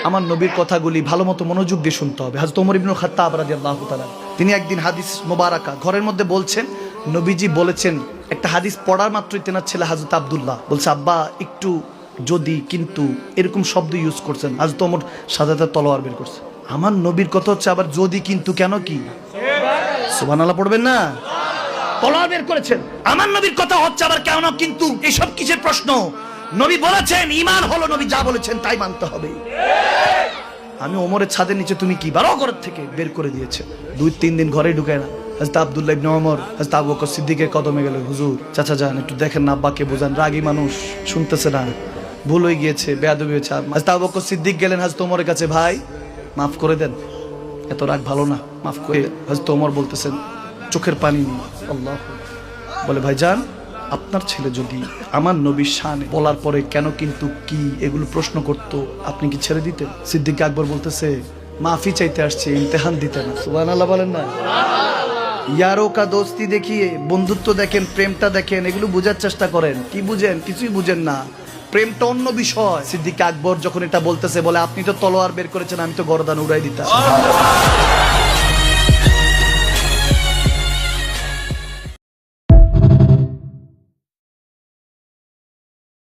আমার নবীর কথাগুলি ভালো মতো মনোযোগ দিয়ে শুনতে হবে। হযরত ওমর ইবনে খাত্তাব রাদিয়াল্লাহু তাআলা তিনি একদিন হাদিস মোবারকা ঘরের মধ্যে বলছেন, নবীজি বলেছেন, একটা হাদিস পড়ার মাত্রই তেনার ছেলে হযরত আব্দুল্লাহ বলছে, আব্বা একটু যদি কিন্তু এরকম শব্দ ইউজ করছেন। হযরত ওমর সাজাতে তলোয়ার বের করছে। আমার নবীর কথা হচ্ছে আবার যদি কিন্তু কেন কি সুবহানাল্লাহ পড়বেন না? তলোয়ার বের করেছেন। আমার নবীর কথা হচ্ছে আবার কেন কিন্তু, এসব কিসের প্রশ্ন? নবী বলেছেন ঈমান হলো নবী যা বলেছেন তাই মানতে হবে। আমি ওমরের ছাদের নিচে তুমি কি বারো ঘর থেকে বের করে দিয়েছে। 2-3 দিন ঘরে ঢুকে না। হযরত আব্দুল্লাহ ইবনে ওমর হযরত আবু বকর সিদ্দিকের কদমে গেল, হুজুর চাচা যান একটু দেখেন না, আব্বাকে বোঝান, রাগী মানুষ শুনতেছে না, ভুল হয়ে গিয়েছে, বেয়াদবি হয়েছে। হযরত আবু বকর সিদ্দিক গেলেন হযরত ওমরের কাছে, ভাই মাফ করে দেন, এত রাগ ভালো না, মাফ করে। হযরত ওমর বলতেছেন চোখের পানি নিয়ে, আল্লাহ বলে, ভাইজান আপনার ছেলে যদি আমার নবীর শানে বলার পরে কেন কিন্তু কি এগুলো প্রশ্ন করত, আপনি কি ছেড়ে দিতেন? সিদ্দিক আকবর বলতেছে মাফি চাইতে আসছে, ইমতিহান দিতে না। সুবহানাল্লাহ বলেন না? ইয়ারো কা দোস্তি দেখিয়ে বন্ধুত্ব দেখেন, প্রেমটা দেখেন, এগুলো বোঝার চেষ্টা করেন। কি বুঝেন? কিছুই বুঝেন না। প্রেমটা অন্য বিষয়। সিদ্দিক আকবর যখন এটা বলতেছে বলে, আপনি তো তলোয়ার বের করেছেন, আমি তো গর্দান উড়াই দিতাম।